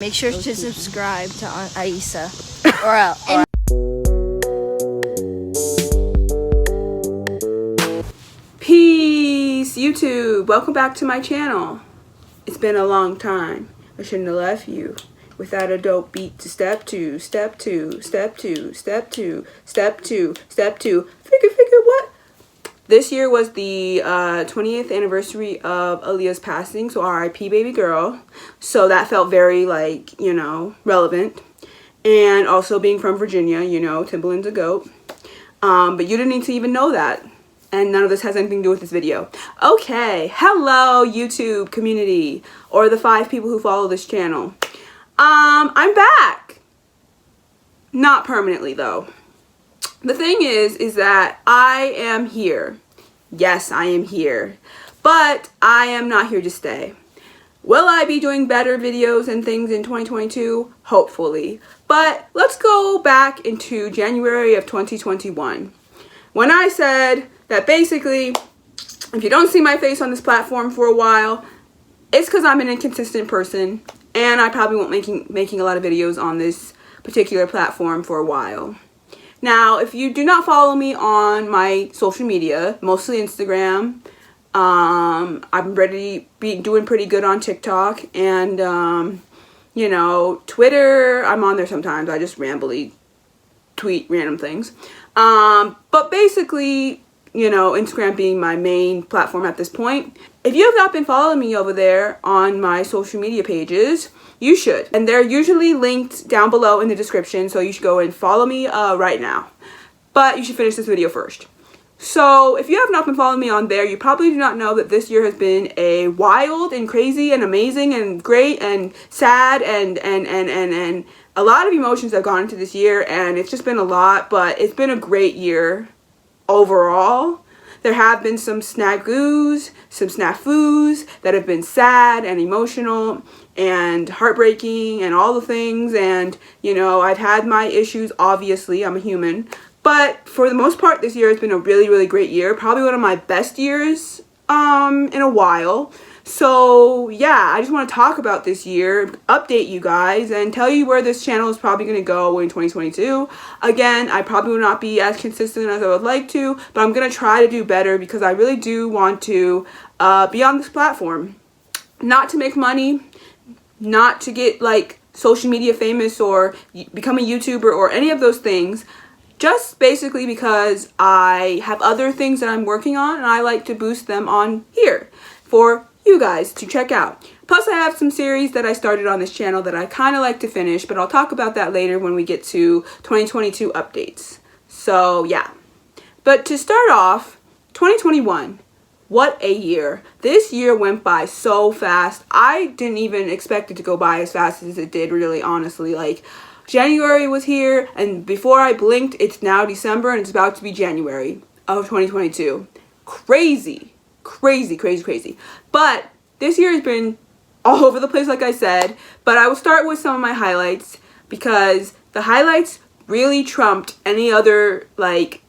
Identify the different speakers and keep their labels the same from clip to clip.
Speaker 1: Make sure to subscribe to Aisa. or
Speaker 2: Peace, YouTube. Welcome back to my channel. It's been a long time. I shouldn't have left you without a dope beat to step two, step two, step two, step two, step two, step two. Figure what? This year was the 20th anniversary of Aaliyah's passing, so R.I.P. baby girl. So that felt very, like, you know, relevant. And also being from Virginia, you know, Timbaland's a goat. But you didn't need to even know that. And none of this has anything to do with this video. Okay, hello YouTube community, or the 5 people who follow this channel. I'm back. Not permanently though. The thing is that I am here. Yes, I am here. But I am not here to stay. Will I be doing better videos and things in 2022? Hopefully. But let's go back into January of 2021. When I said that basically, if you don't see my face on this platform for a while, it's because I'm an inconsistent person. And I probably won't making a lot of videos on this particular platform for a while. Now, if you do not follow me on my social media, mostly Instagram, I'm doing pretty good on TikTok, and you know, Twitter, I'm on there sometimes. I just rambly tweet random things. But basically, you know, Instagram being my main platform at this point. If you have not been following me over there on my social media pages, you should. And they're usually linked down below in the description, so you should go and follow me right now. But you should finish this video first. So if you have not been following me on there, you probably do not know that this year has been a wild and crazy and amazing and great and sad and a lot of emotions have gone into this year, and it's just been a lot, but it's been a great year overall. There have been some snafus that have been sad and emotional and heartbreaking and all the things, and you know, I've had my issues, obviously, I'm a human, but for the most part this year has been a really great year, probably one of my best years in a while. So yeah, I just want to talk about this year, update you guys, and tell you where this channel is probably going to go in 2022. Again, I probably will not be as consistent as I would like to, but I'm going to try to do better because I really do want to be on this platform. Not to make money, not to get like social media famous or become a YouTuber or any of those things. Just basically because I have other things that I'm working on and I like to boost them on here for you guys to check out. Plus I have some series that I started on this channel that I kind of like to finish, but I'll talk about that later when we get to 2022 updates. So yeah. But to start off, 2021. What a year. This year went by so fast. I didn't even expect it to go by as fast as it did, really, honestly. Like, January was here, and before I blinked, it's now December, and it's about to be January of 2022. Crazy. Crazy. But this year has been all over the place, like I said. But I will start with some of my highlights, because the highlights really trumped any other, like,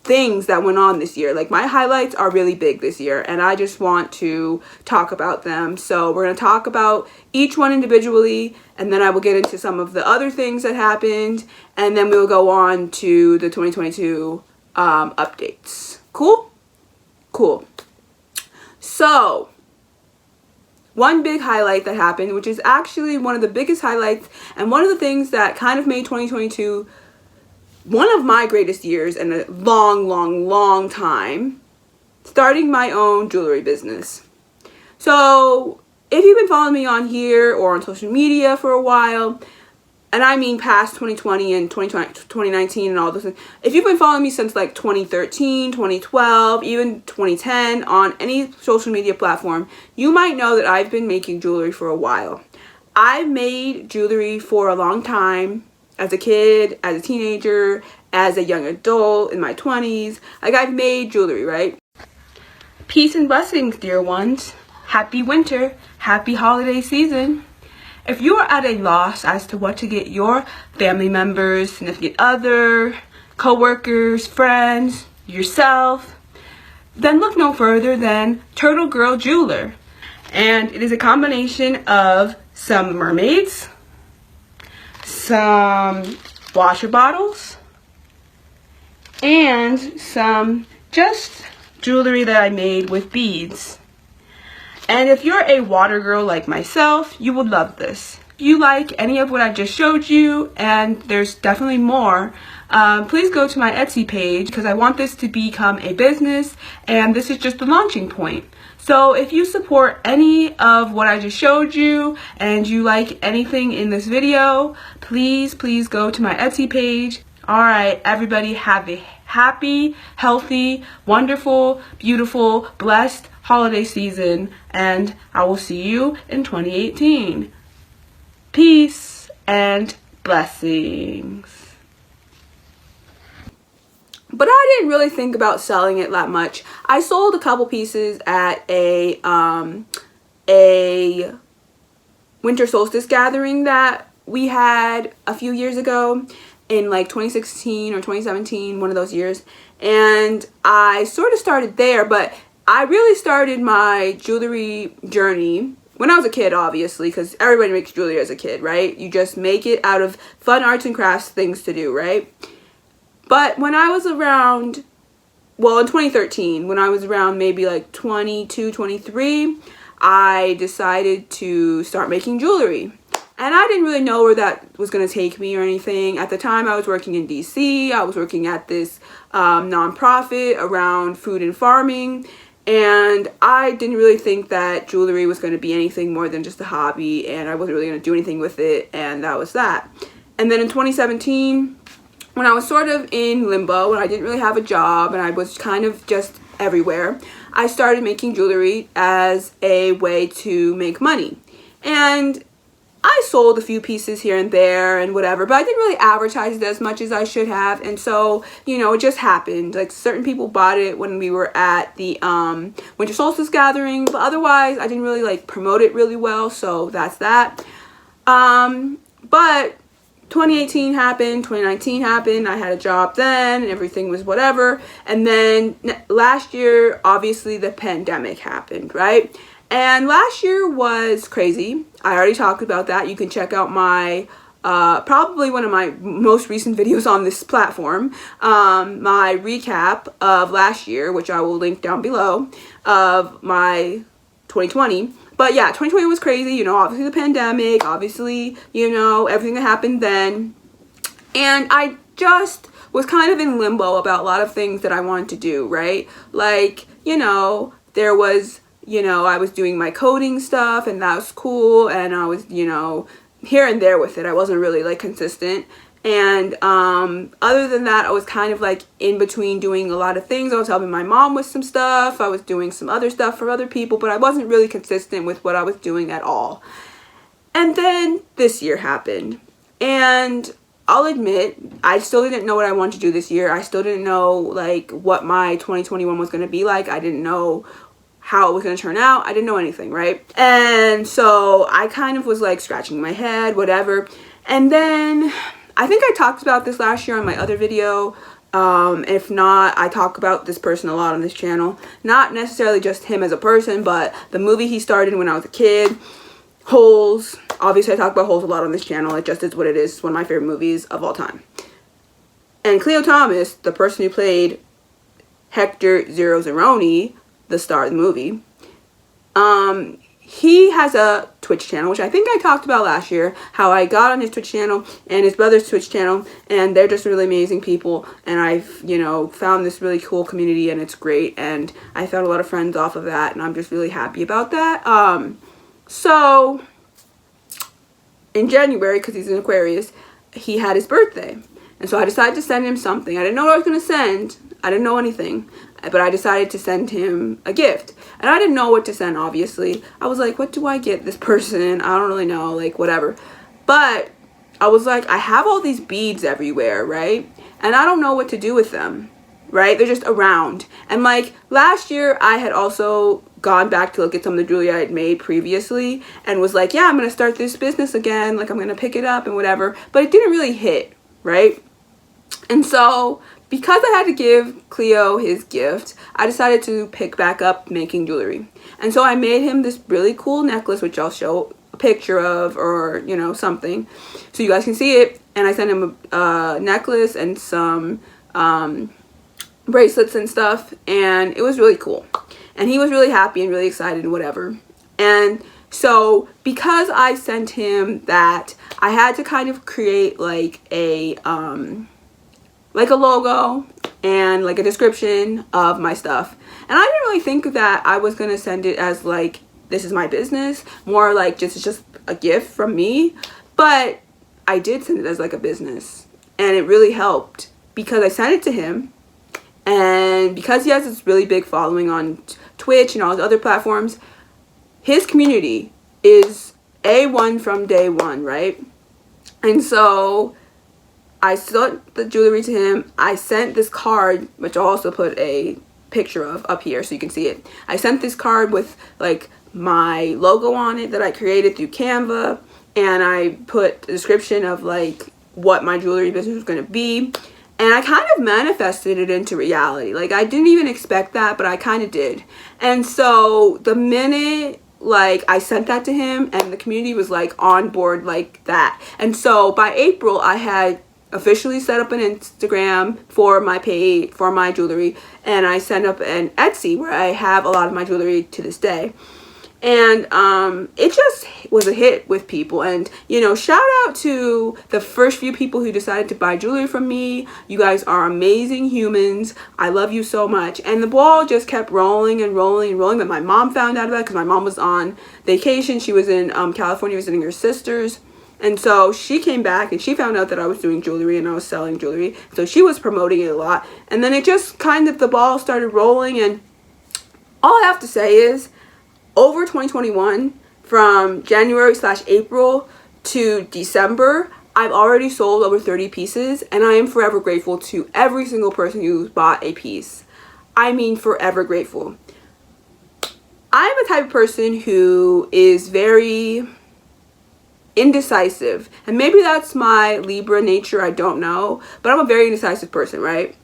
Speaker 2: things that went on this year. Like, my highlights are really big this year, and I just want to talk about them. So we're going to talk about each one individually, and then I will get into some of the other things that happened, and then we'll go on to the 2022 updates. Cool? Cool. So, one big highlight that happened, which is actually one of the biggest highlights, and one of the things that kind of made 2022 one of my greatest years in a long time, starting my own jewelry business. So if you've been following me on here or on social media for a while, and I mean past 2020 and 2019 and all those things, if you've been following me since like 2013, 2012, even 2010 on any social media platform, you might know that I've been making jewelry for a while. I've made jewelry for a long time. As a kid, as a teenager, as a young adult, in my 20s. Like, I've made jewelry, right? Peace and blessings, dear ones. Happy winter. Happy holiday season. If you are at a loss as to what to get your family members, significant other, co-workers, friends, yourself, then look no further than Turtle Girl Jeweler. And it is a combination of some mermaids, some washer bottles, and some just jewelry that I made with beads. And if you're a water girl like myself, you would love this. If you like any of what I just showed you, and there's definitely more, please go to my Etsy page, because I want this to become a business, and this is just the launching point. So if you support any of what I just showed you and you like anything in this video, please go to my Etsy page. Alright, everybody, have a happy, healthy, wonderful, beautiful, blessed holiday season, and I will see you in 2018. Peace and blessings. But I didn't really think about selling it that much. I sold a couple pieces at a winter solstice gathering that we had a few years ago in like 2016 or 2017, one of those years. And I sort of started there, but I really started my jewelry journey when I was a kid, obviously, because everybody makes jewelry as a kid, right? You just make it out of fun arts and crafts things to do, right? But when I was around, well, in 2013, when I was around maybe like 22, 23, I decided to start making jewelry. And I didn't really know where that was going to take me or anything. At the time, I was working in DC. I was working at this nonprofit around food and farming. And I didn't really think that jewelry was going to be anything more than just a hobby. And I wasn't really going to do anything with it. And that was that. And then in 2017... when I was sort of in limbo and I didn't really have a job and I was kind of just everywhere, I started making jewelry as a way to make money. And I sold a few pieces here and there and whatever, but I didn't really advertise it as much as I should have. And so, you know, it just happened. Like, certain people bought it when we were at the winter solstice gathering, but otherwise I didn't really like promote it really well. So that's that. But 2018 happened, 2019 happened, I had a job then, and everything was whatever. And then last year, obviously the pandemic happened, right? And last year was crazy. I already talked about that. You can check out my, probably one of my most recent videos on this platform, my recap of last year, which I will link down below, of my 2020. But yeah, 2020 was crazy, you know, obviously the pandemic, obviously, you know, everything that happened then. And I just was kind of in limbo about a lot of things that I wanted to do, right? Like, you know, there was, you know, I was doing my coding stuff and that was cool. And I was, you know, here and there with it. I wasn't really like consistent. And other than that, I was kind of like in between doing a lot of things. I was helping my mom with some stuff. I was doing some other stuff for other people, but I wasn't really consistent with what I was doing at all. And then this year happened. And I'll admit, I still didn't know what I wanted to do this year. I still didn't know like what my 2021 was going to be like. I didn't know how it was going to turn out. I didn't know anything, right? And so I kind of was like scratching my head, whatever. And then I think I talked about this last year on my other video. If not, I talk about this person a lot on this channel. Not necessarily just him as a person, but the movie he starred in when I was a kid, Holes. Obviously, I talk about Holes a lot on this channel. It just is what it is. It's one of my favorite movies of all time. And Cleo Thomas, the person who played Hector Zero-Zeroni, the star of the movie, he has a Twitch channel, which I think I talked about last year, how I got on his Twitch channel and his brother's Twitch channel, and they're just really amazing people, and I've, you know, found this really cool community, and it's great, and I found a lot of friends off of that, and I'm just really happy about that. So, in January, because he's an Aquarius, he had his birthday, and so I decided to send him something. I didn't know what I was going to send. I didn't know anything, but I decided to send him a gift. And I didn't know what to send, obviously. I was like, what do I get this person? I don't really know, like, whatever. But I was like, I have all these beads everywhere, right? And I don't know what to do with them, right? They're just around. And, like, last year, I had also gone back to look at some of the jewelry I had made previously and was like, yeah, I'm going to start this business again. Like, I'm going to pick it up and whatever. But it didn't really hit, right? And so, because I had to give Cleo his gift, I decided to pick back up making jewelry. And so I made him this really cool necklace, which I'll show a picture of, or, you know, something. So you guys can see it. And I sent him a necklace and some bracelets and stuff. And it was really cool. And he was really happy and really excited and whatever. And so because I sent him that, I had to kind of create like a logo and like a description of my stuff. And I didn't really think that I was gonna send it as like, this is my business, more like just a gift from me. But I did send it as like a business, and it really helped because I sent it to him, and because he has this really big following on Twitch and all his other platforms, his community is A1 from day one, right? And so I sent the jewelry to him. I sent this card, which I'll also put a picture of up here so you can see it. I sent this card with like my logo on it that I created through Canva, and I put a description of like what my jewelry business was going to be, and I kind of manifested it into reality. Like, I didn't even expect that, but I kind of did. And so the minute like I sent that to him, and the community was like on board like that, and so by April I had officially set up an Instagram for my page, for my jewelry, and I set up an Etsy where I have a lot of my jewelry to this day. And it just was a hit with people. And, you know, shout out to the first few people who decided to buy jewelry from me. You guys are amazing humans. I love you so much. And the ball just kept rolling and rolling and rolling. But my mom found out about it because my mom was on vacation. She was in California visiting her sisters. And so she came back and she found out that I was doing jewelry and I was selling jewelry. So she was promoting it a lot. And then it just kind of, the ball started rolling. And all I have to say is, over 2021, from January/April to December, I've already sold over 30 pieces, and I am forever grateful to every single person who bought a piece. I mean, forever grateful. I'm a type of person who is very indecisive, and maybe that's my Libra nature, I don't know, but I'm a very indecisive person, right?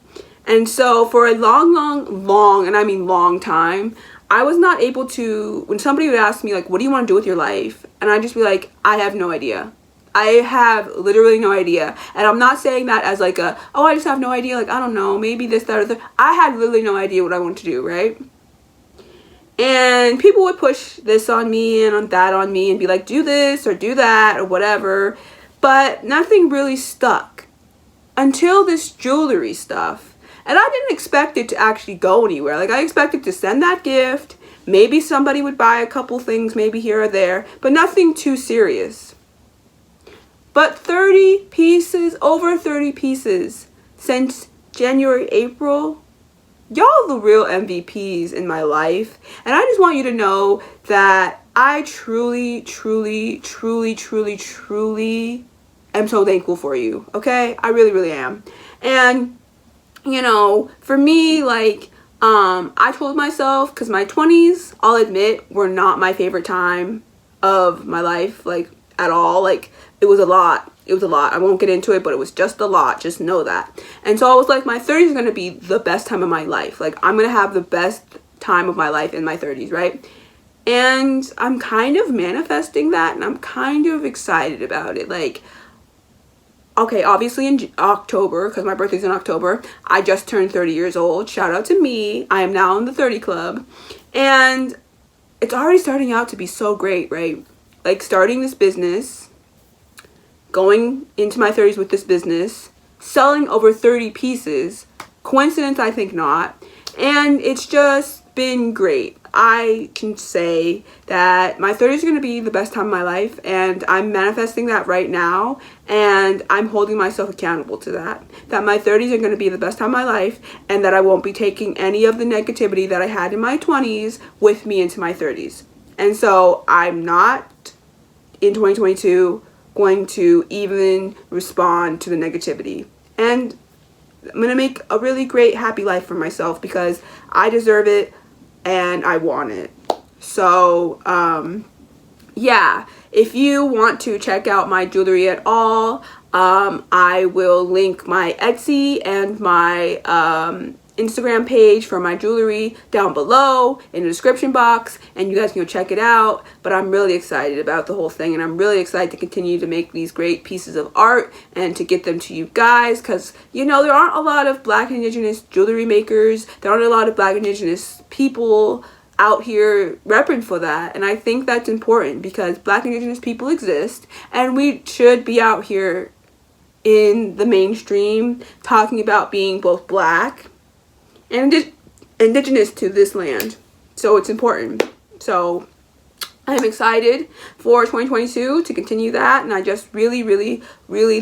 Speaker 2: And so for a long, and I mean long time, I was not able to, when somebody would ask me like, what do you want to do with your life? And I'd just be like, I have no idea. I have literally no idea. And I'm not saying that as like a, oh, I just have no idea. Like, I don't know, maybe this, that, or that. I had literally no idea what I wanted to do, right? And people would push this on me and on that on me and be like, do this or do that or whatever. But nothing really stuck until this jewelry stuff. And I didn't expect it to actually go anywhere. Like, I expected to send that gift. Maybe somebody would buy a couple things, maybe here or there, but nothing too serious. But 30 pieces, over 30 pieces since January, April. Y'all the real MVPs in my life. And I just want you to know that I truly am so thankful for you. Okay? I really am. And you know, for me, like, I told myself, because my 20s, I'll admit, were not my favorite time of my life, like, at all. Like, it was a lot. It was a lot. I won't get into it, but it was just a lot. Just know that. And so I was like, my 30s are going to be the best time of my life. Like, I'm going to have the best time of my life in my 30s, right? And I'm kind of manifesting that, and I'm kind of excited about it. Like, okay, obviously in October, because my birthday's in October, I just turned 30 years old. Shout out to me. I am now in the 30 club. And it's already starting out to be so great, right? Like, starting this business, going into my 30s with this business, selling over 30 pieces. Coincidence? I think not. And it's just been great. I can say that my 30s are going to be the best time of my life, and I'm manifesting that right now, and I'm holding myself accountable to that. That my 30s are going to be the best time of my life, and that I won't be taking any of the negativity that I had in my 20s with me into my 30s. And so I'm not, in 2022, going to even respond to the negativity. And I'm going to make a really great, happy life for myself because I deserve it. And I want it. So, yeah, if you want to check out my jewelry at all, I will link my Etsy and my Instagram page for my jewelry down below in the description box, and you guys can go check it out. But I'm really excited about the whole thing, and I'm really excited to continue to make these great pieces of art and to get them to you guys, because you know, there aren't a lot of Black Indigenous jewelry makers, there aren't a lot of Black Indigenous people out here repping for that, and I think that's important because Black Indigenous people exist, and we should be out here in the mainstream talking about being both Black and indigenous to this land. So it's important. So I'm excited for 2022 to continue that, and I just really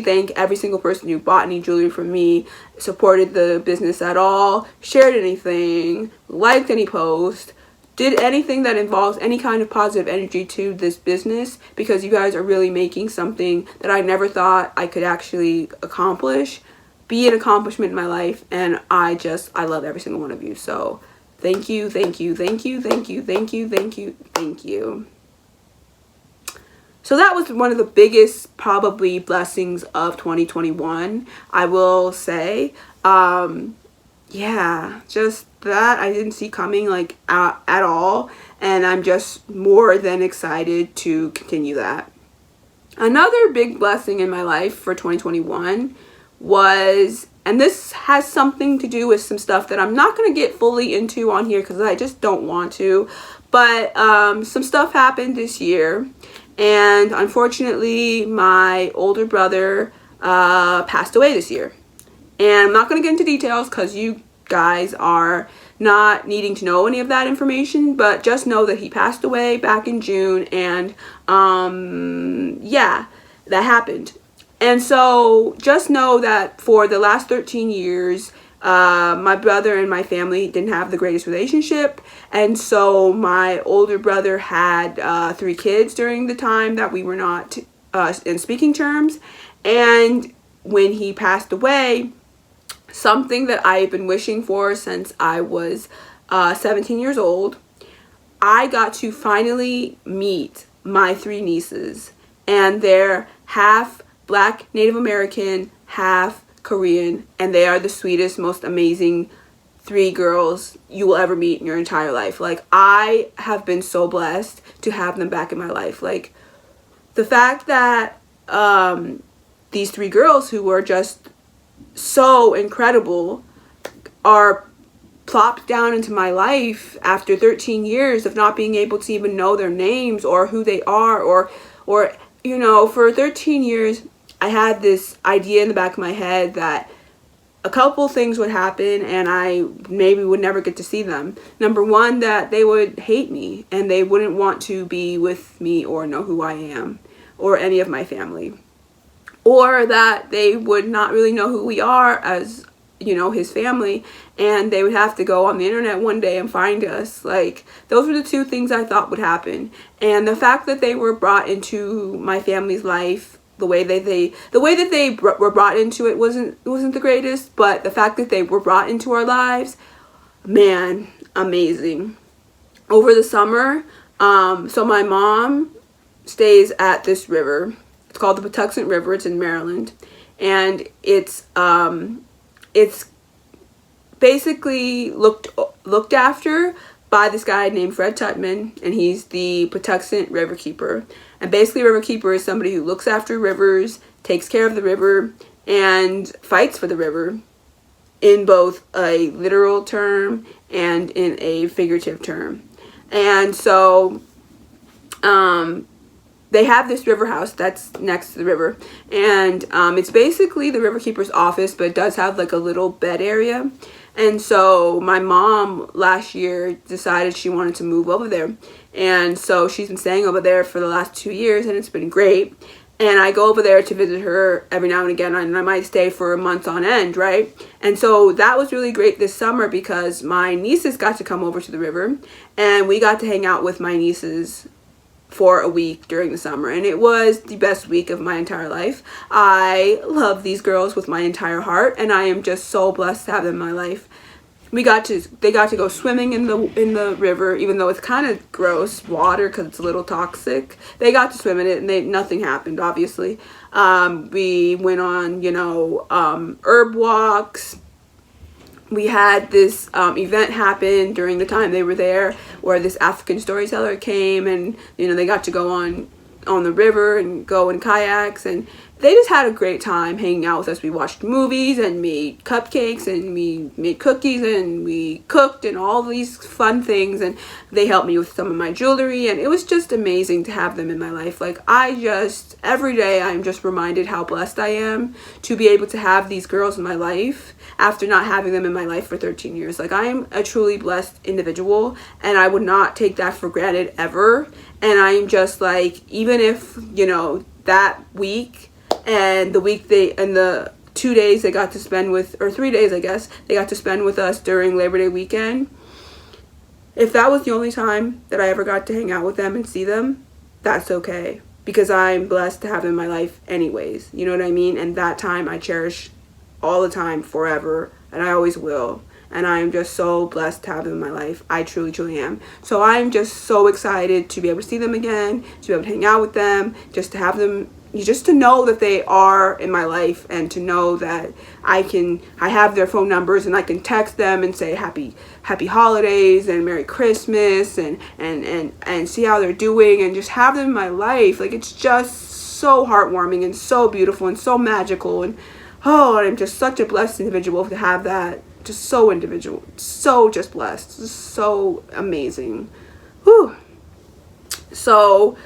Speaker 2: thank every single person who bought any jewelry from me, supported the business at all, shared anything, liked any post, did anything that involves any kind of positive energy to this business, because you guys are really making something that I never thought I could actually accomplish be an accomplishment in my life, and I love every single one of you. So thank you. So that was one of the biggest probably blessings of 2021, I will say. Yeah, just that I didn't see coming like at all, and I'm just more than excited to continue that. Another big blessing in my life for 2021 was, and this has something to do with some stuff that I'm not going to get fully into on here because I just don't want to, but some stuff happened this year, and unfortunately my older brother passed away this year. And I'm not going to get into details because you guys are not needing to know any of that information, but just know that he passed away back in June, and yeah, that happened. And so just know that for the last 13 years, my brother and my family didn't have the greatest relationship, and so my older brother had 3 kids during the time that we were not in speaking terms. And when he passed away, something that I've been wishing for since I was 17 years old, I got to finally meet my 3 nieces, and they're half Black Native American, half Korean, and they are the sweetest, most amazing 3 girls you will ever meet in your entire life. Like, I have been so blessed to have them back in my life. Like, the fact that these 3 girls who were just so incredible are plopped down into my life after 13 years of not being able to even know their names or who they are, or you know, for 13 years I had this idea in the back of my head that a couple things would happen and I maybe would never get to see them. Number one, that they would hate me and they wouldn't want to be with me or know who I am or any of my family. Or that they would not really know who we are as, you know, his family, and they would have to go on the internet one day and find us. Like, those were the 2 things I thought would happen. And the fact that they were brought into my family's life the way that they were brought into it wasn't the greatest, but the fact that they were brought into our lives, man, amazing. Over the summer, so my mom stays at this river. It's called the Patuxent River. It's in Maryland, and it's basically looked after by this guy named Fred Tutman, and he's the Patuxent River Keeper. And basically, a river keeper is somebody who looks after rivers, takes care of the river, and fights for the river in both a literal term and in a figurative term. And so they have this river house that's next to the river, and it's basically the river keeper's office, but it does have like a little bed area. And so my mom last year decided she wanted to move over there, and so she's been staying over there for the last 2 years, and it's been great. And I go over there to visit her every now and again, and I might stay for months on end, right? And so that was really great this summer because my nieces got to come over to the river, and we got to hang out with my nieces for a week during the summer, and it was the best week of my entire life. I love these girls with my entire heart, and I am just so blessed to have them in my life. They got to go swimming in the river, even though it's kind of gross water because it's a little toxic. They got to swim in it, and nothing happened, obviously. We went on, herb walks, we had this event happen during the time they were there, where this African storyteller came, and they got to go on the river and go in kayaks, and they just had a great time hanging out with us. We watched movies and made cupcakes and we made cookies and we cooked and all these fun things, and they helped me with some of my jewelry, and it was just amazing to have them in my life. Like, every day I'm just reminded how blessed I am to be able to have these girls in my life after not having them in my life for 13 years. Like, I am a truly blessed individual, and I would not take that for granted ever. And I'm just like, even if, that week and the 2 days they got to spend with, or 3 days, I guess, they got to spend with us during Labor Day weekend, if that was the only time that I ever got to hang out with them and see them, that's okay. Because I'm blessed to have them in my life anyways. You know what I mean? And that time I cherish all the time, forever, and I always will. And I am just so blessed to have them in my life. I truly, truly am. So I'm just so excited to be able to see them again, to be able to hang out with them, just to have them, just to know that they are in my life, and to know that I have their phone numbers and I can text them and say happy holidays and Merry Christmas and see how they're doing, and just have them in my life. Like, it's just so heartwarming and so beautiful and so magical, and I'm just such a blessed individual to have that. Just so individual, so just blessed, just so amazing. Whew. So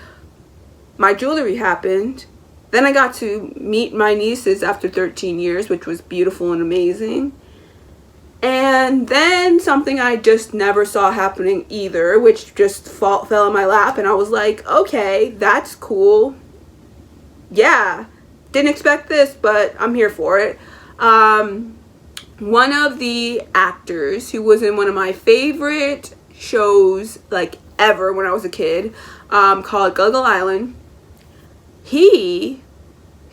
Speaker 2: my jewelry happened. Then I got to meet my nieces after 13 years, which was beautiful and amazing. And then something I just never saw happening either, which just fell in my lap, and I was like, okay, that's cool. Yeah, didn't expect this, but I'm here for it. One of the actors who was in one of my favorite shows, like, ever when I was a kid, called Gullible Island, his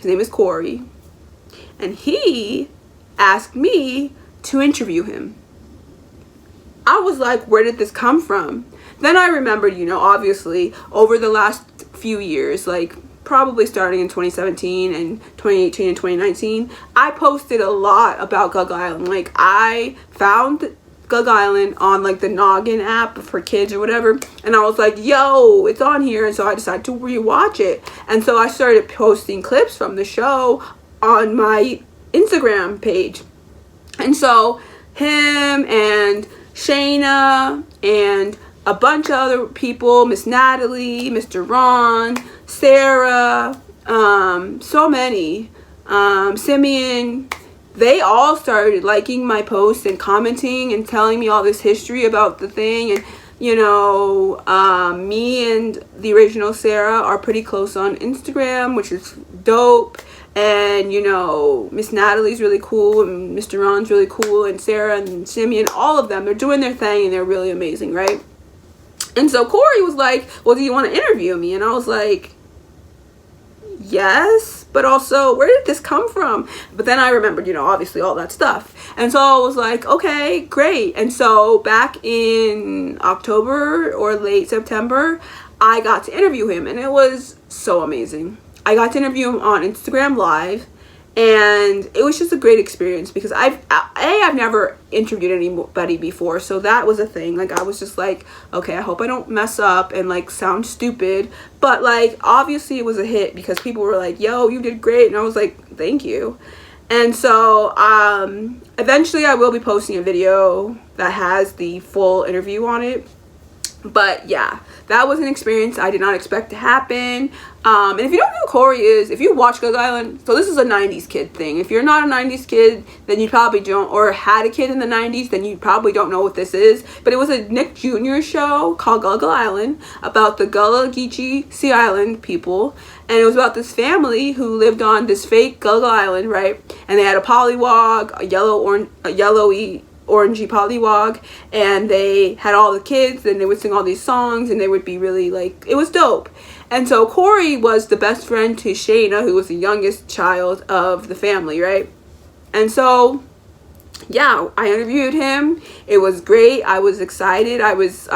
Speaker 2: name is Corey, and he asked me to interview him. I was like, where did this come from? Then I remembered, obviously, over the last few years, like, probably starting in 2017 and 2018 and 2019, I posted a lot about Gug Island. Like, I found Gug Island on, like, the Noggin app for kids or whatever, and I was like, yo, it's on here. And so I decided to rewatch it, and so I started posting clips from the show on my Instagram page. And so him and Shayna and a bunch of other people, Miss Natalie, Mr. Ron, Sarah, so many, Simeon, they all started liking my posts and commenting and telling me all this history about the thing. And me and the original Sarah are pretty close on Instagram, which is dope. And Miss Natalie's really cool, and Mr. Ron's really cool, and Sarah and Simeon, all of them, they're doing their thing and they're really amazing, right? And so Corey was like, well, do you want to interview me? And I was like, yes, but also, where did this come from? But then I remembered, obviously all that stuff. And so I was like, okay, great. And so back in October or late September, I got to interview him, and it was so amazing. I got to interview him on Instagram Live, and it was just a great experience because I've never interviewed anybody before, so that was a thing. Like, I was just like, okay, I hope I don't mess up and, like, sound stupid, but, like, obviously it was a hit because people were like, yo, you did great, and I was like, thank you. And so eventually I will be posting a video that has the full interview on it. But yeah, that was an experience I did not expect to happen. And if you don't know who Corey is, if you watch Gug Island, so this is a 90s kid thing. If you're not a 90s kid, then you probably don't, or had a kid in the 90s, then you probably don't know what this is. But it was a Nick Jr. show called Gullible Island about the Gullah Geechee Sea Island people. And it was about this family who lived on this fake Gullible Island, right? And they had a pollywog, a yellowy orangey pollywog, and they had all the kids, and they would sing all these songs, and they would be really, like, it was dope. And so Corey was the best friend to Shayna, who was the youngest child of the family, right? And so yeah, I interviewed him. It was great. I was excited. It was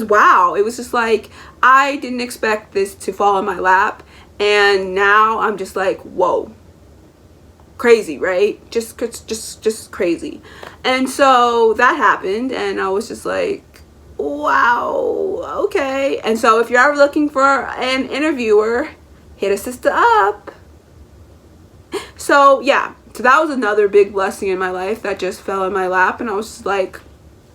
Speaker 2: wow. It was just like, I didn't expect this to fall in my lap, and now I'm just like, whoa, crazy, right? Just crazy. And so that happened, and I was just like, wow, okay. And so if you're ever looking for an interviewer, hit a sister up. So yeah, so that was another big blessing in my life that just fell in my lap, and I was just like,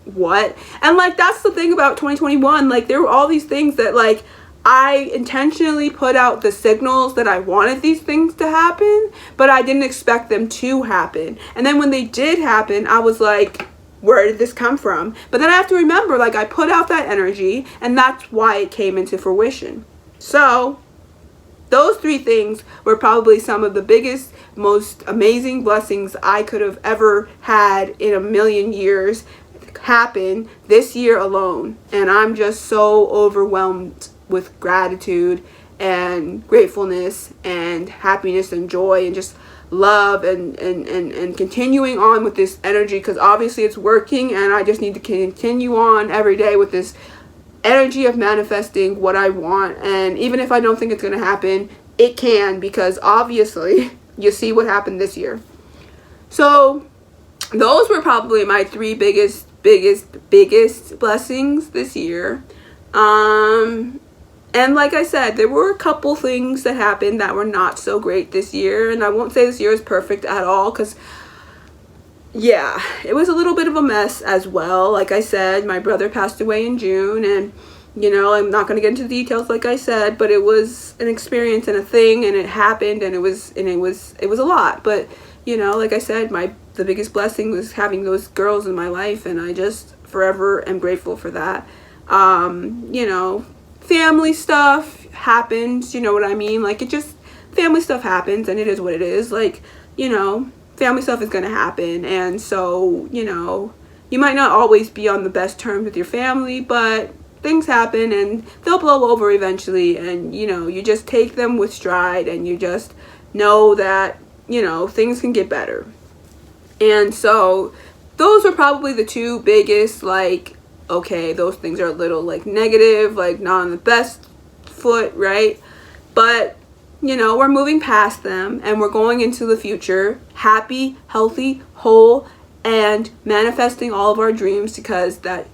Speaker 2: what? And like, that's the thing about 2021, like there were all these things that like I intentionally put out the signals that I wanted these things to happen, but I didn't expect them to happen. And then when they did happen, I was like, where did this come from? But then I have to remember, like, I put out that energy, and that's why it came into fruition. So those 3 things were probably some of the biggest, most amazing blessings I could have ever had in a million years happen this year alone. And I'm just so overwhelmed with gratitude and gratefulness and happiness and joy and just love and continuing on with this energy, because obviously it's working, and I just need to continue on every day with this energy of manifesting what I want. And even if I don't think it's going to happen, it can, because obviously you see what happened this year. So those were probably my 3 biggest blessings this year. And like I said, there were a couple things that happened that were not so great this year. And I won't say this year is perfect at all, because, yeah, it was a little bit of a mess as well. Like I said, my brother passed away in June. And, you know, I'm not going to get into details like I said, but it was an experience and a thing. And it happened. And it was a lot. But, you know, like I said, the biggest blessing was having those girls in my life. And I just forever am grateful for that. You know, family stuff happens, you know what I mean? Like, family stuff happens, and it is what it is. Like, you know, family stuff is gonna happen, and so, you know, you might not always be on the best terms with your family, but things happen, and they'll blow over eventually, and, you know, you just take them with stride, and you just know that, you know, things can get better. And so those were probably the 2 biggest, like, okay, those things are a little like negative, like not on the best foot, right? But, you know, we're moving past them, and we're going into the future happy, healthy, whole, and manifesting all of our dreams, because that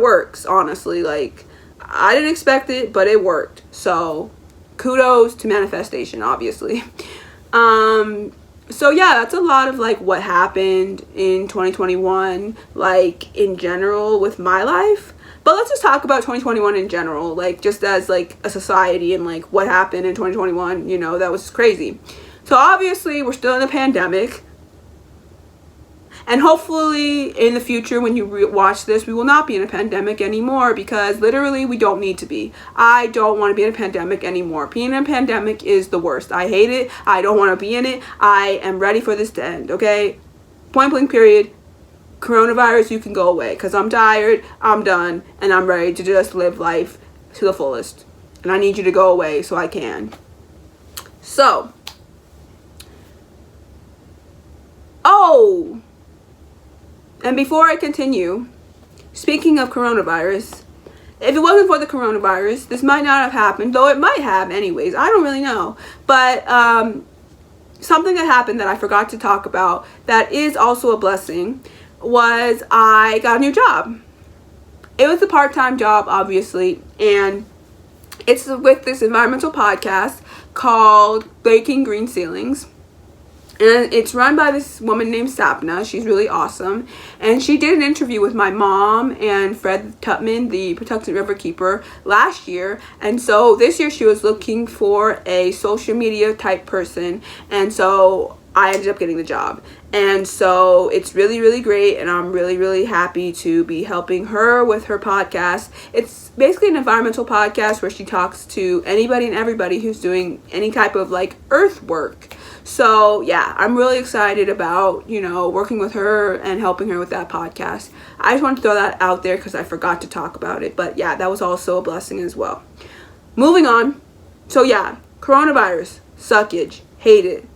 Speaker 2: works, honestly. Like, I didn't expect it, but it worked. So kudos to manifestation, obviously. So yeah, that's a lot of like what happened in 2021, like in general with my life. But let's just talk about 2021 in general, like just as like a society, and like what happened in 2021, you know, that was crazy. So obviously we're still in a pandemic. And hopefully in the future, when you watch this, we will not be in a pandemic anymore, because literally we don't need to be. I don't want to be in a pandemic anymore. Being in a pandemic is the worst. I hate it. I don't want to be in it. I am ready for this to end, okay? Point blank period. Coronavirus, you can go away, because I'm tired, I'm done, and I'm ready to just live life to the fullest. And I need you to go away so I can. So. Oh! And before I continue, speaking of coronavirus, if it wasn't for the coronavirus, this might not have happened, though it might have anyways. I don't really know. But something that happened that I forgot to talk about that is also a blessing was I got a new job. It was a part-time job, obviously, and it's with this environmental podcast called Breaking Green Ceilings. And it's run by this woman named Sapna. She's really awesome. And she did an interview with my mom and Fred Tutman, the Patuxent River Keeper, last year. And so this year she was looking for a social media type person. And so I ended up getting the job. And so it's really, really great. And I'm really, really happy to be helping her with her podcast. It's basically an environmental podcast where she talks to anybody and everybody who's doing any type of like earth work. So yeah, I'm really excited about, you know, working with her and helping her with that podcast. I just wanted to throw that out there because I forgot to talk about it. But yeah, that was also a blessing as well. Moving on. So yeah, coronavirus, suckage, hate it,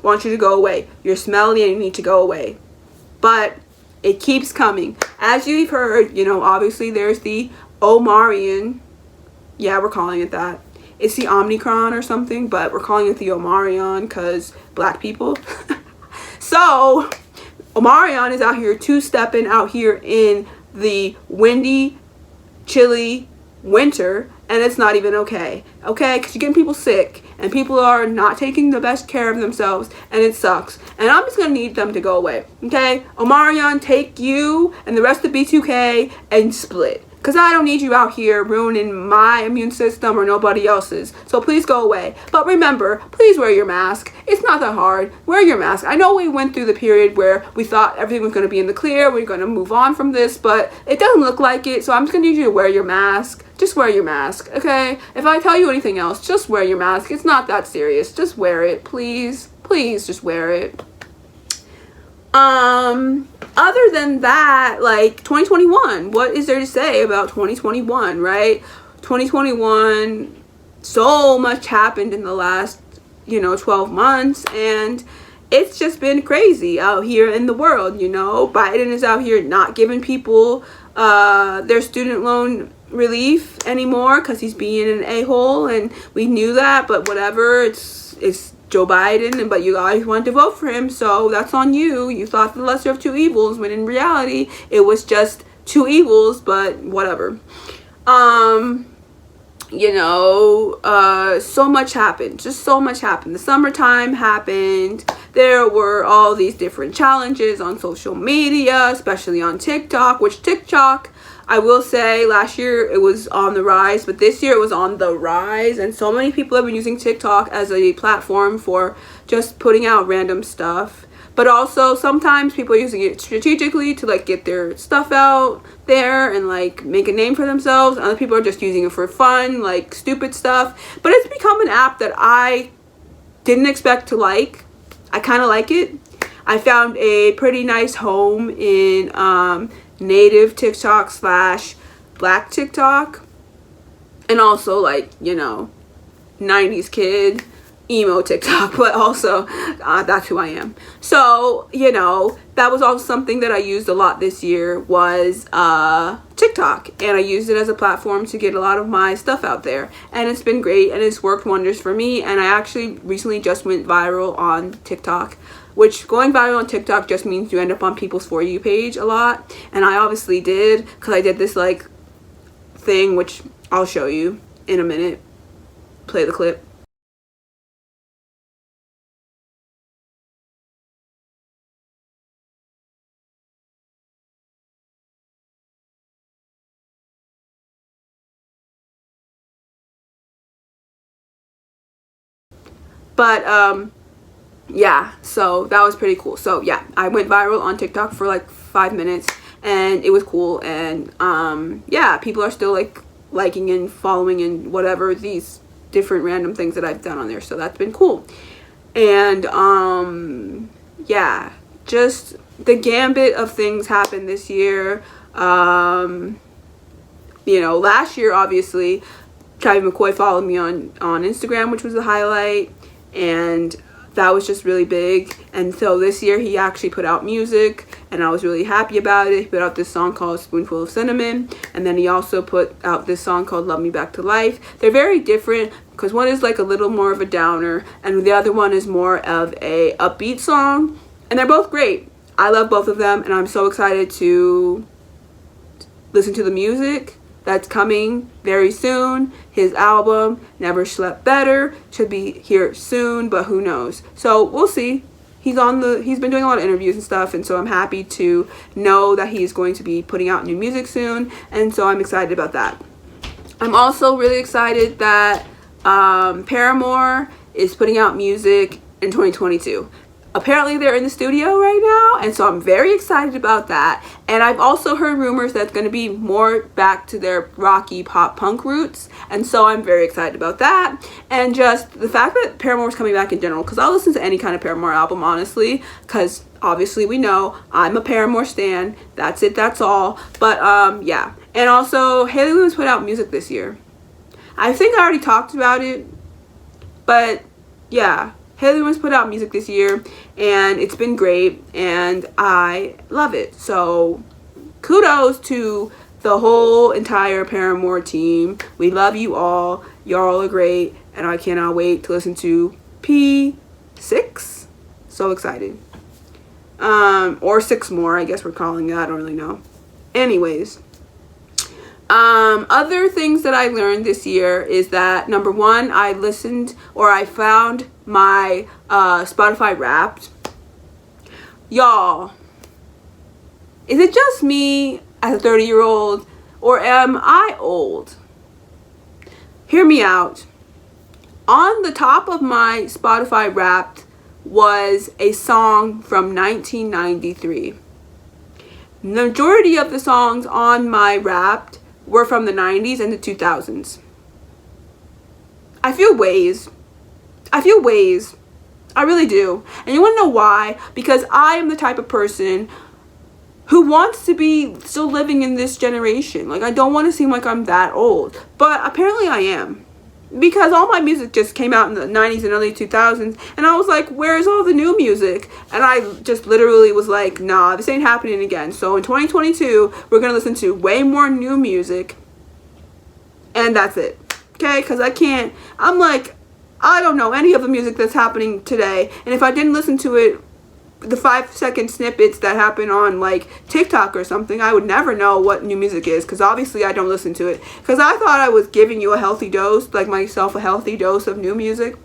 Speaker 2: want you to go away. You're smelly and you need to go away. But it keeps coming. As you've heard, you know, obviously there's the Omarion. Yeah, we're calling it that. It's the Omicron or something, but we're calling it the Omarion because black people. So Omarion is out here two-stepping out here in the windy, chilly winter, and it's not even okay, because you're getting people sick and people are not taking the best care of themselves, and it sucks, and I'm just gonna need them to go away. Okay, Omarion, take you and the rest of B2K and split, because I don't need you out here ruining my immune system or nobody else's. So please go away. But remember, please wear your mask. It's not that hard. Wear your mask. I know we went through the period where we thought everything was going to be in the clear. We're going to move on from this, but it doesn't look like it. So I'm just going to need you to wear your mask. Just wear your mask, okay? If I tell you anything else, just wear your mask. It's not that serious. Just wear it, please. Please just wear it. Other than that, like 2021, what is there to say about 2021, right? 2021, so much happened in the last, 12 months, and it's just been crazy out here in the world. Biden is out here not giving people their student loan relief anymore because he's being an a-hole, and we knew that, but whatever, it's Joe Biden, but you guys wanted to vote for him, so that's on you. You thought the lesser of two evils, when in reality it was just two evils, but whatever. So much happened. Just so much happened. The summertime happened. There were all these different challenges on social media, especially on TikTok, which TikTok, I will say, last year it was on the rise, but this year it was on the rise, and so many people have been using TikTok as a platform for just putting out random stuff. But also sometimes people are using it strategically to like get their stuff out there and like make a name for themselves. Other people are just using it for fun, like stupid stuff. But it's become an app that I didn't expect to like. I kind of like it. I found a pretty nice home in native TikTok / black TikTok, and also like 90s kid emo TikTok, but also that's who I am. So that was also something that I used a lot this year, was TikTok, and I used it as a platform to get a lot of my stuff out there, and it's been great, and it's worked wonders for me. And I actually recently just went viral on TikTok, which going viral on TikTok just means you end up on people's For You page a lot. And I obviously did, because I did this like thing, which I'll show you in a minute. Play the clip. But yeah, so that was pretty cool. So yeah, I went viral on TikTok for like 5 minutes, and it was cool. And yeah, people are still like liking and following and whatever these different random things that I've done on there, so that's been cool. And yeah, just the gambit of things happened this year. Last year obviously Travis McCoy followed me on Instagram, which was the highlight, and that was just really big. And so this year he actually put out music, and I was really happy about it. He put out this song called Spoonful of Cinnamon, and then he also put out this song called Love Me Back to Life. They're very different, because one is like a little more of a downer, and the other one is more of a upbeat song, and they're both great. I love both of them, and I'm so excited to listen to the music that's coming very soon. His album Never Slept Better should be here soon, but who knows. So we'll see. He's been doing a lot of interviews and stuff, and so I'm happy to know that he's going to be putting out new music soon, and so I'm excited about that. I'm also really excited that Paramore is putting out music in 2022. Apparently they're in the studio right now, and so I'm very excited about that. And I've also heard rumors that's going to be more back to their rocky pop punk roots, and so I'm very excited about that. And just the fact that Paramore's coming back in general, because I'll listen to any kind of Paramore album, honestly, because obviously we know I'm a Paramore stan. That's it, that's all. But yeah. And also Hayley Williams put out music this year. I think I already talked about it, but yeah, Hayley Williams put out music this year, and it's been great, and I love it. So kudos to the whole entire Paramore team. We love you all. Y'all are great, and I cannot wait to listen to P6. So excited. or 6 more, I guess we're calling it. I don't really know. Anyways, other things that I learned this year is that, number one, I found my Spotify Wrapped. Y'all, is it just me as a 30-year-old, or am I old? Hear me out. On the top of my Spotify Wrapped was a song from 1993. The majority of the songs on my Wrapped were from the 90s and the 2000s. I feel ways. I really do. And you want to know why? Because I am the type of person who wants to be still living in this generation. Like, I don't want to seem like I'm that old. But apparently I am. Because all my music just came out in the 90s and early 2000s. And I was like, where's all the new music? And I just literally was like, nah, this ain't happening again. So in 2022, we're going to listen to way more new music. And that's it. Okay? Because I'm like, I don't know any of the music that's happening today. And if I didn't listen to it, the 5-second snippets that happen on like TikTok or something, I would never know what new music is, because obviously I don't listen to it, because I thought I was giving you a healthy dose, like myself a healthy dose of new music.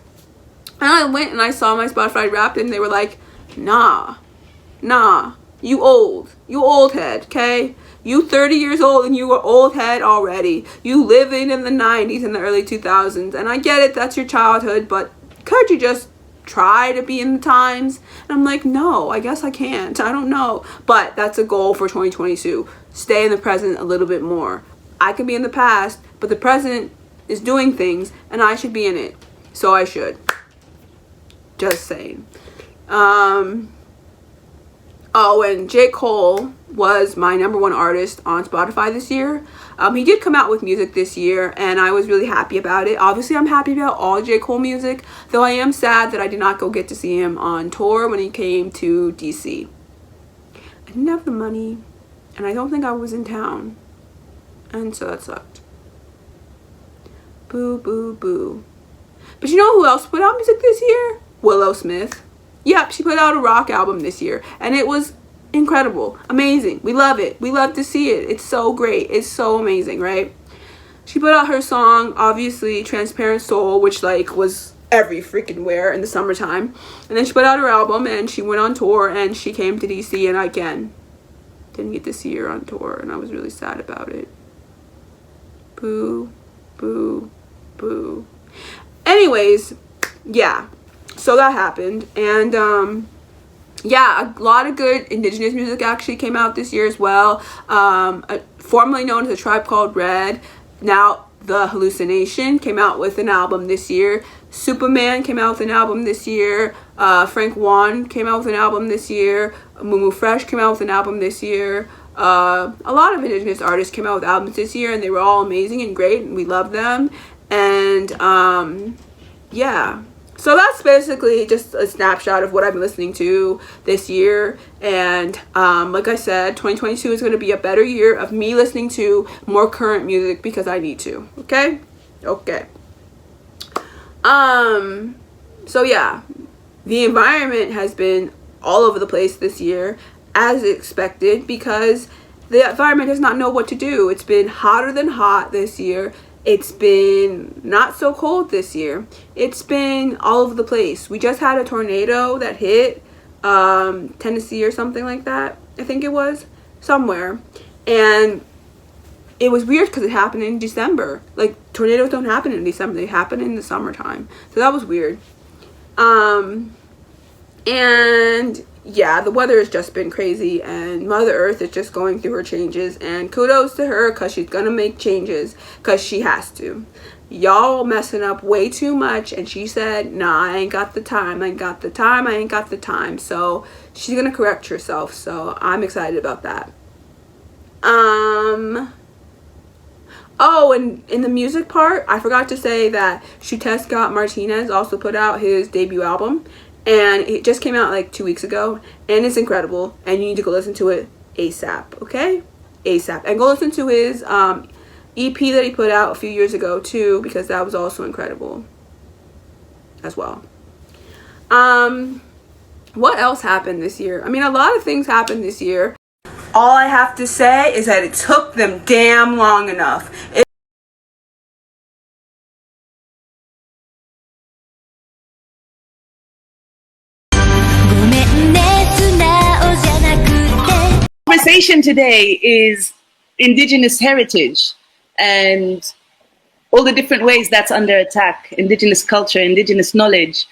Speaker 2: And I went and I saw my Spotify Wrapped, and they were like, nah, you old head, okay? You 30 years old and you are old head already. You living in the 90s and the early 2000s, and I get it, that's your childhood, but could you just try to be in the times? And I'm like, no, I guess I can't. I don't know. But that's a goal for 2022. Stay in the present a little bit more. I can be in the past, but the present is doing things, and I should be in it. So I should. Just saying. Oh, and J. Cole was my #1 artist on Spotify this year. He did come out with music this year, and I was really happy about it. Obviously, I'm happy about all J. Cole music, though I am sad that I did not go get to see him on tour when he came to DC. I didn't have the money, and I don't think I was in town, and so that sucked. Boo, boo, boo. But you know who else put out music this year? Willow Smith. Yep, she put out a rock album this year, and it was incredible, amazing. We love it. We love to see it. It's so great. It's so amazing, right? She put out her song, obviously, Transparent Soul, which like was every freaking where in the summertime. And then she put out her album, and she went on tour, and she came to DC, and I again didn't get to see her on tour, and I was really sad about it. Boo, boo, boo. Anyways, yeah. So that happened, and yeah, a lot of good indigenous music actually came out this year as well. Formerly known as A Tribe Called Red, now The Hallucination, came out with an album this year. Superman came out with an album this year. Frank Juan came out with an album this year. Mumu Fresh came out with an album this year. A lot of indigenous artists came out with albums this year, and they were all amazing and great, and we love them. And yeah. So that's basically just a snapshot of what I've been listening to this year. And like I said, 2022 is going to be a better year of me listening to more current music because I need to. Okay? Okay. So yeah, the environment has been all over the place this year, as expected, because the environment does not know what to do. It's been hotter than hot this year. It's been not so cold this year. It's been all over the place. We just had a tornado that hit Tennessee or something like that. I think it was somewhere. And it was weird because it happened in December. Like, tornadoes don't happen in December. They happen in the summertime. So that was weird. And yeah, the weather has just been crazy, and Mother Earth is just going through her changes, and kudos to her because she's gonna make changes because she has to. Y'all messing up way too much, and she said, nah, I ain't got the time. I ain't got the time. I ain't got the time. So she's gonna correct herself, so I'm excited about that. Oh, and in the music part, I forgot to say that Shute Scott Martinez also put out his debut album. And it just came out like 2 weeks ago, and it's incredible, and you need to go listen to it ASAP, okay? ASAP. And go listen to his EP that he put out a few years ago too, because that was also incredible as well. What else happened this year? I mean, a lot of things happened this year. All I have to say is that it took them damn long enough.
Speaker 3: Conversation today is Indigenous heritage and all the different ways that's under attack. Indigenous culture, Indigenous knowledge.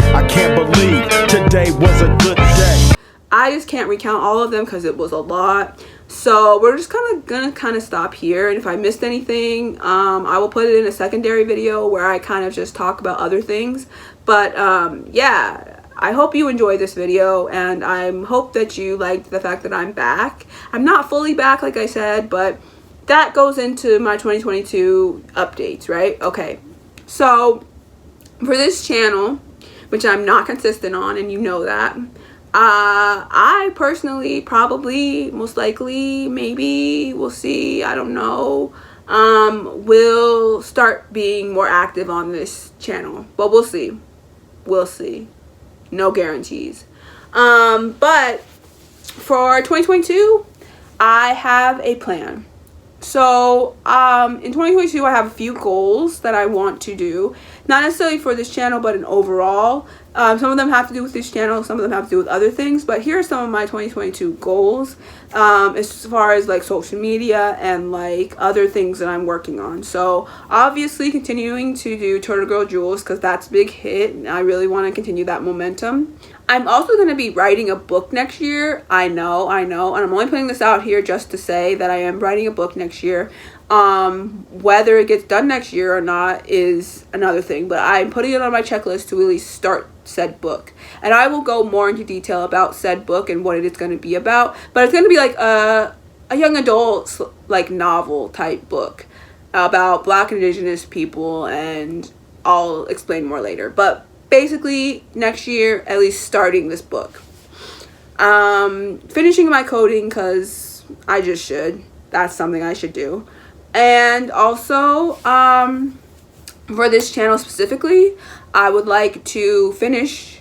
Speaker 4: I can't believe today was a good day.
Speaker 2: I just can't recount all of them because it was a lot. So we're just gonna stop here, and if I missed anything, I will put it in a secondary video where I kind of just talk about other things. But yeah, I hope you enjoyed this video, and I hope that you liked the fact that I'm back. I'm not fully back, like I said, but that goes into my 2022 updates, right? Okay, so for this channel, which I'm not consistent on, and you know that, I personally probably, most likely, maybe, we'll see, I don't know, will start being more active on this channel, but we'll see. No guarantees. But for 2022, I have a plan. So in 2022, I have a few goals that I want to do, not necessarily for this channel, but in overall. Some of them have to do with this channel, some of them have to do with other things, but here are some of my 2022 goals as far as like social media and like other things that I'm working on. So obviously continuing to do Turtle Girl Jewels, because that's a big hit and I really want to continue that momentum. I'm also going to be writing a book next year. I know, and I'm only putting this out here just to say that I am writing a book next year. Whether it gets done next year or not is another thing, but I'm putting it on my checklist to really start said book, and I will go more into detail about said book and what it is going to be about. But it's going to be like a young adult like novel type book about Black Indigenous people, and I'll explain more later. But basically next year, at least starting this book, finishing my coding, because I just should. That's something I should do. And also for this channel specifically, I would like to finish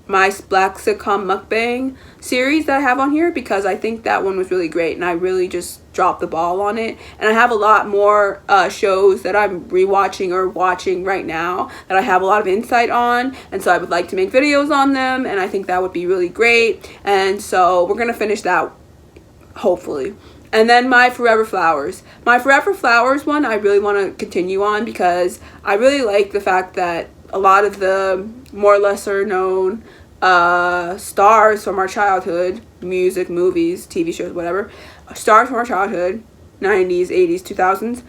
Speaker 2: my Black sitcom mukbang series that I have on here, because I think that one was really great and I really just dropped the ball on it. And I have a lot more shows that I'm rewatching or watching right now that I have a lot of insight on, and so I would like to make videos on them, and I think that would be really great. And so we're gonna finish that, hopefully. And then my Forever Flowers. My Forever Flowers one I really want to continue on, because I really like the fact that a lot of the more lesser known stars from our childhood, music, movies, TV shows, whatever, stars from our childhood, 90s, 80s, 2000s,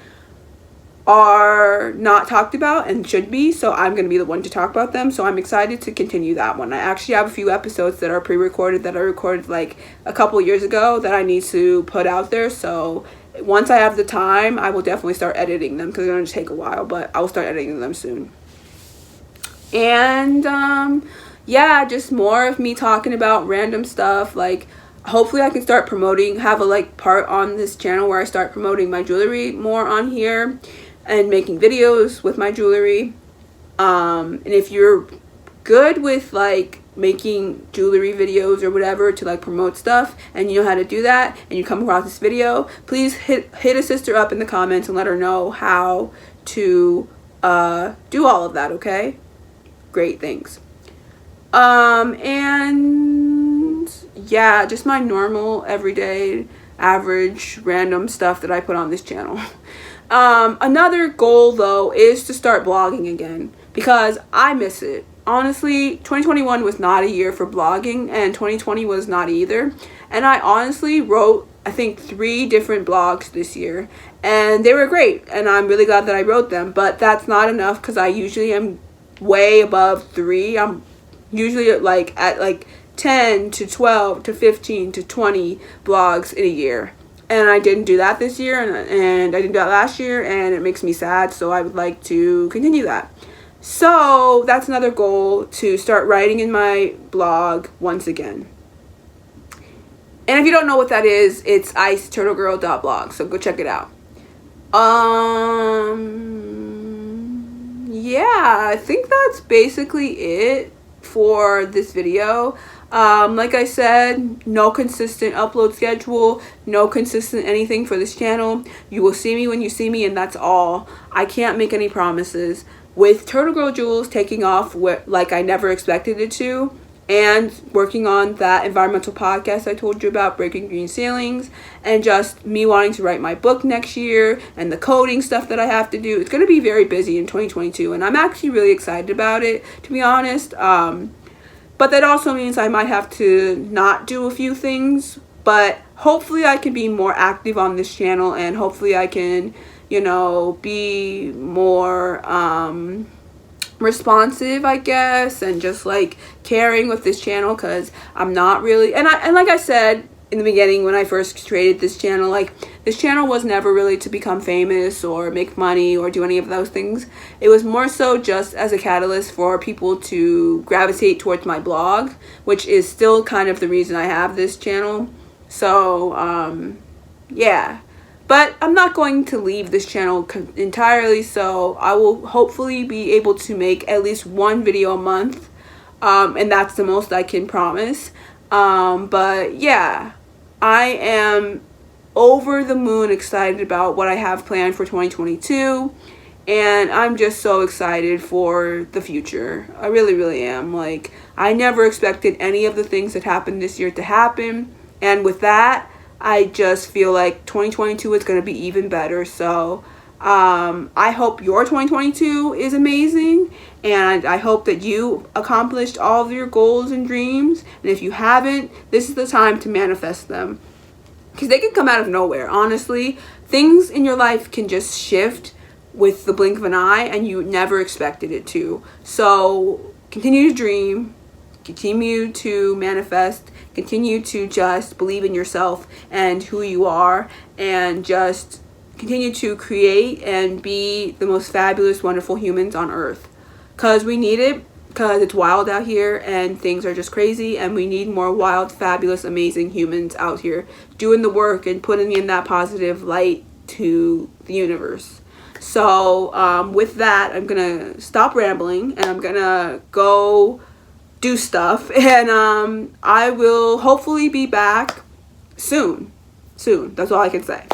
Speaker 2: are not talked about and should be. So I'm going to be the one to talk about them. So I'm excited to continue that one. I actually have a few episodes that are pre-recorded that I recorded like a couple years ago that I need to put out there. So once I have the time, I will definitely start editing them, because it's going to take a while, but I will start editing them soon. And yeah, just more of me talking about random stuff. Like hopefully I can start promoting, have a like part on this channel where I start promoting my jewelry more on here and making videos with my jewelry. And if you're good with like making jewelry videos or whatever to like promote stuff, and you know how to do that, and you come across this video, please hit a sister up in the comments and let her know how to do all of that. Okay, great, thanks. And yeah, just my normal everyday average random stuff that I put on this channel. Another goal though is to start blogging again, because I miss it. Honestly, 2021 was not a year for blogging, and 2020 was not either. And I honestly wrote, I think, 3 different blogs this year, and they were great, and I'm really glad that I wrote them. But that's not enough, because I usually am way above 3. I'm usually at like 10 to 12 to 15 to 20 blogs in a year. And I didn't do that this year, and I didn't do that last year, and it makes me sad, so I would like to continue that. So that's another goal, to start writing in my blog once again. And if you don't know what that is, it's iceturtlegirl.blog, so go check it out. Yeah, I think that's basically it for this video. Like I said, no consistent upload schedule, no consistent anything for this channel. You will see me when you see me, and that's all. I can't make any promises. With Turtle Girl Jewels taking off like I never expected it to, and working on that environmental podcast I told you about, Breaking Green Ceilings, and just me wanting to write my book next year, and the coding stuff that I have to do, it's going to be very busy in 2022, and I'm actually really excited about it, to be honest. But that also means I might have to not do a few things, but hopefully I can be more active on this channel, and hopefully I can, you know, be more responsive, I guess, and just like caring with this channel, because I'm not really, and like I said in the beginning when I first created this channel, like, this channel was never really to become famous or make money or do any of those things. It was more so just as a catalyst for people to gravitate towards my blog, which is still kind of the reason I have this channel. So yeah, but I'm not going to leave this channel entirely, so I will hopefully be able to make at least one video a month, and that's the most I can promise. But yeah, I am over the moon excited about what I have planned for 2022, and I'm just so excited for the future. I really, really am. Like, I never expected any of the things that happened this year to happen, and with that, I just feel like 2022 is going to be even better. So I hope your 2022 is amazing, and I hope that you accomplished all of your goals and dreams, and if you haven't, this is the time to manifest them, because they can come out of nowhere. Honestly, things in your life can just shift with the blink of an eye, and you never expected it to. So continue to dream, continue to manifest, continue to just believe in yourself and who you are, and just continue to create and be the most fabulous, wonderful humans on earth, because we need it, because it's wild out here and things are just crazy, and we need more wild, fabulous, amazing humans out here doing the work and putting in that positive light to the universe. So with that, I'm gonna stop rambling, and I'm gonna go do stuff, and I will hopefully be back soon. That's all I can say.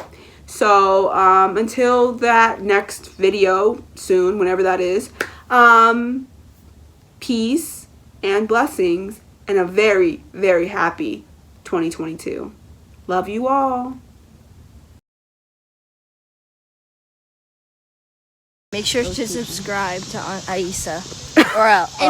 Speaker 2: So until that next video soon, whenever that is, peace and blessings, and a very, very happy 2022. Love you all.
Speaker 1: Make sure to subscribe to Aisa. Or else.